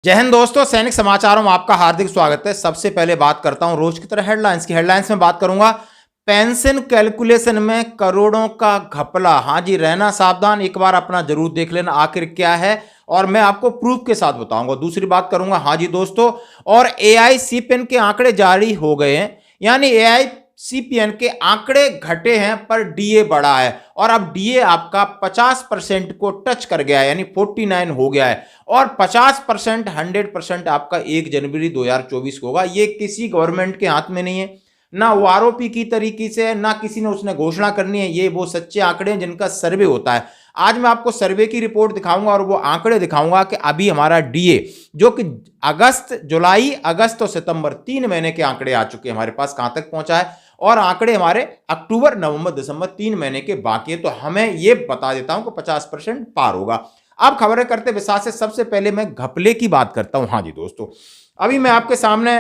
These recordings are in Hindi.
जय हिंद दोस्तों, सैनिक समाचारों में आपका हार्दिक स्वागत है। सबसे पहले बात करता हूं रोज की तरह हेडलाइंस की। हेडलाइंस में बात करूंगा पेंशन कैलकुलेशन में करोड़ों का घपला। हां जी, रहना सावधान, एक बार अपना जरूर देख लेना आखिर क्या है, और मैं आपको प्रूफ के साथ बताऊंगा। दूसरी बात करूंगा, हां जी दोस्तों, और एआईसीपीएन के आंकड़े जारी हो गए हैं, यानी एआईसीपीएन के आंकड़े घटे हैं पर डीए बढ़ा है, और अब डीए आपका 50% को टच कर गया है, यानी 49 हो गया है, और 50% 100% आपका 1 जनवरी 2024 को होगा। ये किसी गवर्नमेंट के हाथ में नहीं है, ना वो आरोपी की तरीके से, ना किसी ने उसने घोषणा करनी है। ये वो सच्चे आंकड़े हैं जिनका सर्वे होता है। आज मैं आपको सर्वे की रिपोर्ट दिखाऊंगा और वो आंकड़े दिखाऊंगा कि अभी हमारा डीए, जो कि जुलाई अगस्त और सितंबर 3 महीने के आंकड़े आ चुके हैं हमारे पास, कहां तक पहुंचा है, और आंकड़े हमारे अक्टूबर नवंबर दिसंबर 3 महीने के बाकी है। तो हमें ये बता देता हूं कि 50% पार होगा। अब खबरें करते विस्तार से। सबसे पहले मैं घपले की बात करता हूं। हाँ जी दोस्तों, अभी मैं आपके सामने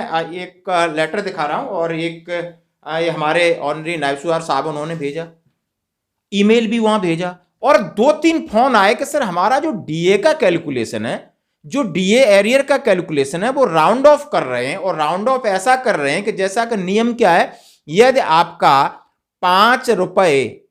एक लेटर दिखा रहा हूं, और एक ये हमारे ऑनरी नायब सदर साहब उन्होंने भेजा, ईमेल भी वहां भेजा, और 2-3 फोन आए कि सर हमारा जो डीए का कैलकुलेशन है, जो डीए एरियर का कैलकुलेशन है, वो राउंड ऑफ कर रहे हैं, और राउंड ऑफ ऐसा कर रहे हैं कि जैसा कि नियम क्या है, यदि आपका 5 रुपए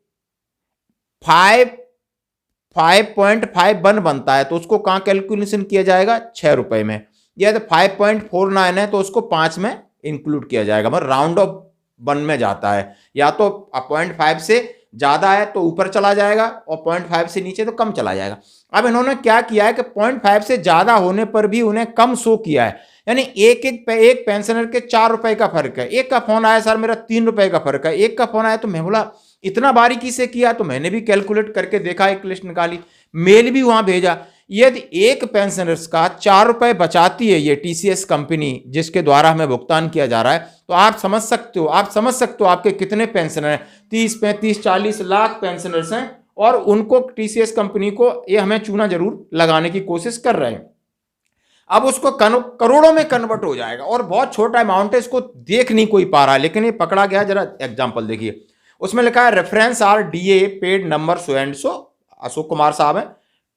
5.51 बनता है तो उसको कहां कैलकुलेशन किया जाएगा, 6 रुपए में। यदि 5.49 है तो उसको 5 में इंक्लूड किया जाएगा, मतलब राउंड ऑफ 1 में जाता है। या तो 0.5 से ज्यादा है तो ऊपर चला जाएगा, और 0.5 से नीचे तो कम चला जाएगा। अब इन्होंने क्या किया है कि 0.5 से ज्यादा होने पर भी उन्हें कम शो किया है, यानी एक पेंशनर के 4 रुपए का फर्क है। एक का फोन आया, सर मेरा 3 रुपए का फर्क है। एक का फोन आया तो मैं बोला इतना बारीकी से किया, तो मैंने भी कैलकुलेट करके देखा, एक लिस्ट निकाली, मेल भी वहां भेजा। यदि एक पेंशनर्स का 4 रुपए बचाती है ये टीसीएस कंपनी जिसके द्वारा हमें भुगतान किया जा रहा है, तो आप समझ सकते हो आपके कितने पेंशनर हैं। 30, 35, 40 लाख पेंशनर्स हैं, और उनको टीसीएस कंपनी को ये हमें चूना जरूर लगाने की कोशिश कर रहे हैं। अब उसको करोड़ों में कन्वर्ट हो जाएगा, और बहुत छोटा अमाउंट है, इसको देख नहीं कोई पा रहा है, लेकिन ये पकड़ा गया। जरा एग्जांपल देखिए, उसमें लिखा है reference R DA paid number so and so, Ashok Kumar साहब हैं।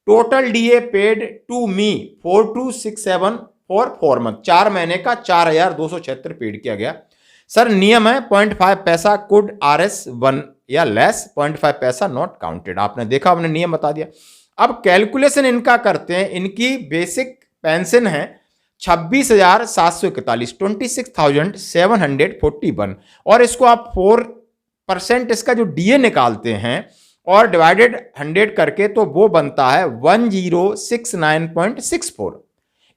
Total DA paid to me 4267 for 4 month, 4 महीने का 4276 पेड किया गया। सर नियम है 0.5 पैसा कुड RS 1 या लेस, 0.5 पैसा नॉट काउंटेड। आपने देखा, हमने नियम बता दिया। अब कैलकुलेशन इनका करते हैं, इनकी बेसिक पेंशन है 26,741, 26,741, और इसको आप 4% इसका जो डीए निकालते हैं और डिवाइडेड 100 करके, तो वो बनता है 1069.64।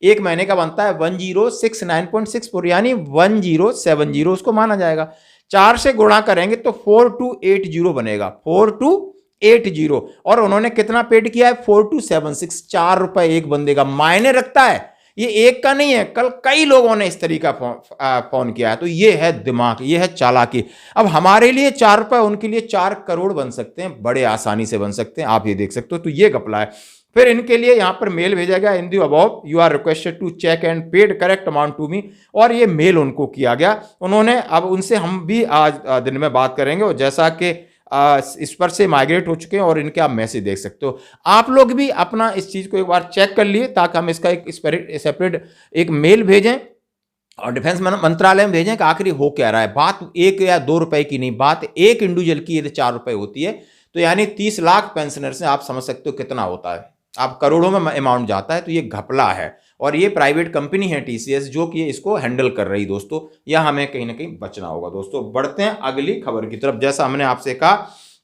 एक महीने का बनता है 1069.64, यानी 1070 उसको माना जाएगा। 4 से गुणा करेंगे तो 4280 बनेगा, 4280। और उन्होंने कितना पेड किया है, 4276, 4 रुपए एक बंदे का। मायने रखता है, ये एक का नहीं है, कल कई लोगों ने इस तरीका फोन किया है। तो ये है दिमाग, ये है चालाकी। अब हमारे लिए 4 रुपए, उनके लिए 4 करोड़ बन सकते हैं, बड़े आसानी से बन सकते हैं, आप ये देख सकते हो। तो ये घपला है। फिर इनके लिए यहां पर मेल भेजा गया, in the above you are requested to check and paid correct amount to me, और ये मेल उनको किया गया। उन्होंने, अब उनसे हम भी आज दिन में बात करेंगे, और जैसा कि इस पर से माइग्रेट हो चुके हैं, और इनके आप मैसेज देख सकते हो। आप लोग भी अपना इस चीज को एक बार चेक कर लिए, ताकि हम इसका एक सेपरेट एक मेल भेजें और डिफेंस मंत्रालय में भेजें कि आखिर हो क्या रहा है। बात 1 या 2 रुपए की नहीं, बात एक इंडिविजुअल की यदि 4 रुपए होती है, तो यानी 30 लाख पेंशनर्स हैं, आप समझ सकते हो कितना होता है। आप करोड़ों में अमाउंट जाता है। तो ये घपला है, और ये प्राइवेट कंपनी है टीसीएस जो कि इसको हैंडल कर रही। दोस्तों यह हमें कहीं ना कहीं बचना होगा। दोस्तों बढ़ते हैं अगली खबर की तरफ। जैसा हमने आपसे कहा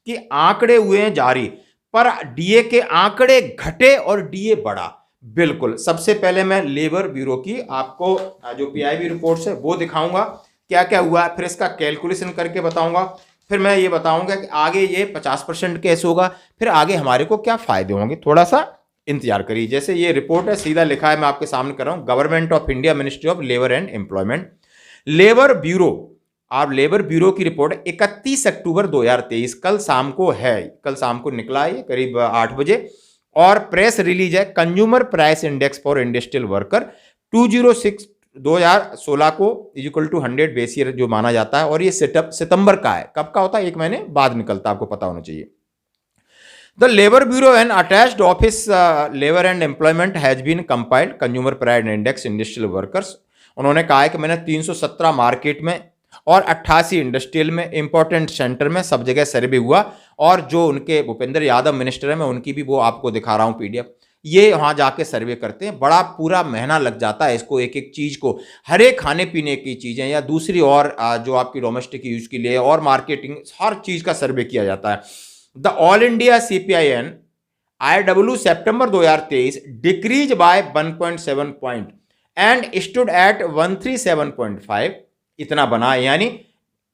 कि आंकड़े हुए हैं जारी, पर डीए के आंकड़े घटे और डीए बढ़ा। बिल्कुल, सबसे पहले मैं लेबर ब्यूरो की आपको जो पीआईबी रिपोर्ट्स है वो दिखाऊंगा, क्या क्या हुआ है, फिर इसका कैलकुलेशन करके बताऊंगा, फिर मैं ये बताऊंगा कि आगे ये 50% कैसे होगा, फिर आगे हमारे को क्या फायदे होंगे। थोड़ा सा इंतजार करिए। जैसे ये रिपोर्ट है, सीधा लिखा है, मैं आपके सामने कर रहा हूं, government of India, ministry of labour and employment, labour bureau. आप लेबर ब्यूरो की रिपोर्ट 31 अक्टूबर 2023, कल शाम को है, कल शाम को निकला है करीब 8 बजे, और प्रेस रिलीज है consumer price index for industrial worker 206 2016 को इक्वल टू 100 बेस ईयर जो माना जाता है, और ये सेटअप सितंबर का है। कब का होता है, 1 महीने बाद निकलता है, आपको पता होना चाहिए। The labour bureau and attached office labour and employment has been compiled consumer price index industrial workers. उन्होंने कहा है कि मैंने 317 मार्केट में और 88 इंडस्ट्रियल में इंपॉर्टेंट सेंटर में सब जगह सर्वे हुआ, और जो उनके भूपेंद्र यादव मिनिस्टर है मैं उनकी भी वो आपको दिखा रहा हूँ पीडीएफ, ये वहाँ जाके सर्वे करते हैं। बड़ा पूरा महीना लग जाता है इसको, एक एक चीज़ को, हर एक खाने पीने की चीज़ें या दूसरी और जो आपकी डोमेस्टिक यूज के लिए और मार्केटिंग, हर चीज़ का सर्वे किया जाता है। The all India CPIN IW September 2023 decrease by 1.7 point and stood at 137.5, इतना बना, यानी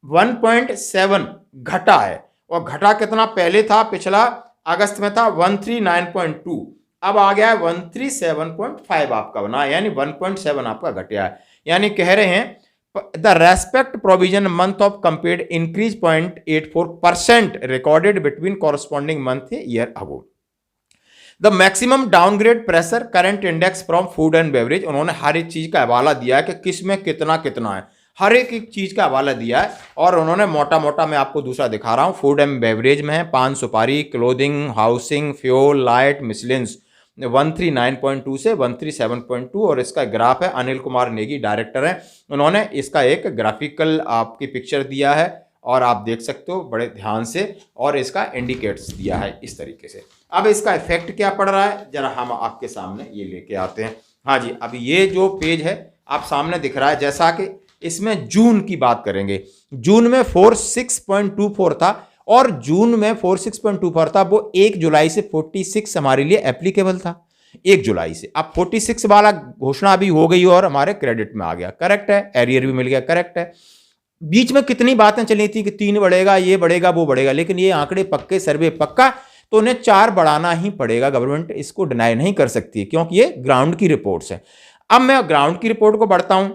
1.7 घटा है। और घटा कितना पहले था, पिछला अगस्त में था 139.2, अब आ गया है 137.5 आपका बना, यानी 1.7 आपका घटिया है। यानी कह रहे हैं the respect provision month of compared increase 0.84% recorded between corresponding month year ago. The maximum downgrade pressure current index from food and beverage, उन्होंने हर एक चीज का हवाला दिया है कि किस में कितना कितना है, हर एक चीज का हवाला दिया है। और उन्होंने मोटा मोटा मैं आपको दूसरा दिखा रहा हूं, फूड एंड बेवरेज में है पान सुपारी, क्लोथिंग, हाउसिंग, फ्यूल, लाइट, मिसलेंस 139.2 से 137.2, और इसका ग्राफ है, अनिल कुमार नेगी डायरेक्टर है, उन्होंने इसका एक ग्राफिकल आपकी पिक्चर दिया है और आप देख सकते हो बड़े ध्यान से, और इसका इंडिकेटर्स दिया है इस तरीके से। अब इसका इफेक्ट क्या पड़ रहा है जरा हम आपके सामने ये लेके आते हैं। हाँ जी, अब ये जो पेज है आप सामने दिख रहा है, जैसा कि इसमें जून की बात करेंगे, जून में 46.24 था, और जून में 46.24 था, वो 1 जुलाई से 46 हमारे लिए एप्लीकेबल था, 1 जुलाई से। अब 46 वाला घोषणा अभी हो गई और हमारे क्रेडिट में आ गया, करेक्ट है, एरियर भी मिल गया, करेक्ट है। बीच में कितनी बातें चली थी कि 3 बढ़ेगा, ये बढ़ेगा, वो बढ़ेगा, लेकिन ये आंकड़े पक्के, सर्वे पक्का, तो उन्हें 4 बढ़ाना ही पड़ेगा, गवर्नमेंट इसको डिनाई नहीं कर सकती क्योंकि ये ग्राउंड की रिपोर्ट्स है। अब मैं ग्राउंड की रिपोर्ट को बढ़ता हूं,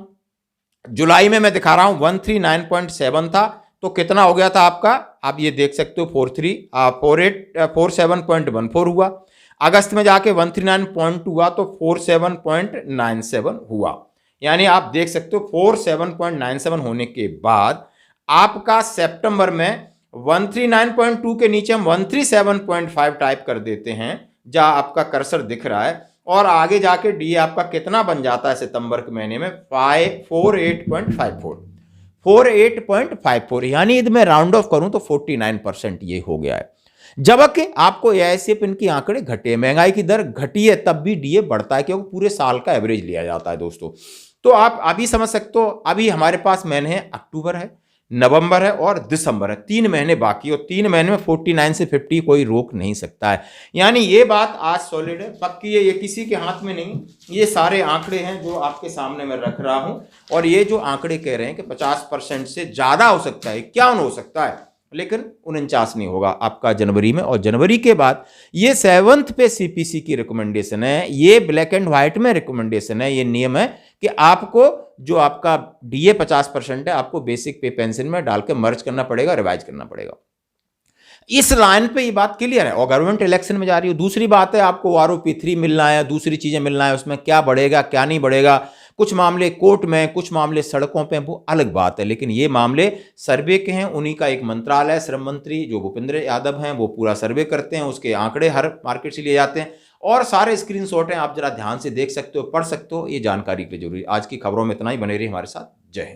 जुलाई में मैं दिखा रहा हूं 139.7 था, तो कितना हो गया था आपका, आप ये देख सकते हो 47.14 हुआ। अगस्त में जाके 139.2 हुआ तो 47.97 हुआ, यानी आप देख सकते हो 47.97 होने के बाद आपका सितंबर में 139.2 के नीचे हम 137.5 टाइप कर देते हैं, जहां आपका कर्सर दिख रहा है, और आगे जाके डी आपका कितना बन जाता है सितंबर के महीने में 48.54, यानी यदि मैं राउंड ऑफ करूं तो 49% ये हो गया है। जबकि आपको एआईसीएफ इनकी आंकड़े घटे, महंगाई की दर घटी है, तब भी डीए बढ़ता है क्योंकि पूरे साल का एवरेज लिया जाता है दोस्तों। तो आप अभी समझ सकते हो, अभी हमारे पास महीने हैं, अक्टूबर है, नवंबर है और दिसंबर है, 3 महीने बाकी, और 3 महीने में 49 से 50 कोई रोक नहीं सकता है। यानी ये बात आज सॉलिड है, पक्की है, ये किसी के हाथ में नहीं, ये सारे आंकड़े हैं जो आपके सामने मैं रख रहा हूं, और ये जो आंकड़े कह रहे हैं कि 50% से ज्यादा हो सकता है, क्या हो सकता है, लेकिन 49 नहीं होगा आपका जनवरी में। और जनवरी के बाद ये 7th पे सीपीसी की रिकमेंडेशन है, ये ब्लैक एंड व्हाइट में रिकमेंडेशन है, ये नियम है कि आपको जो आपका डीए 50% है आपको बेसिक पे पेंशन में डाल के मर्ज करना पड़ेगा, रिवाइज करना पड़ेगा। इस लाइन पे ये बात क्लियर है, और गवर्नमेंट इलेक्शन में जा रही है। दूसरी बात है, आपको आरओपी3 मिलना है, दूसरी चीजें मिलना है, उसमें क्या बढ़ेगा क्या नहीं बढ़ेगा, कुछ मामले कोर्ट में, कुछ मामले सड़कों पे, वो अलग बात है, लेकिन ये मामले सर्वे के हैं। उन्हीं का एक मंत्रालय, श्रम मंत्री जो भूपेंद्र यादव हैं, वो पूरा सर्वे करते हैं, उसके आंकड़े हर मार्केट से लिए जाते हैं, और सारे स्क्रीनशॉट हैं, आप जरा ध्यान से देख सकते हो, पढ़ सकते हो, ये जानकारी के लिए जरूरी। आज की खबरों में इतना ही, बने रहिए हमारे साथ। जय हिंद।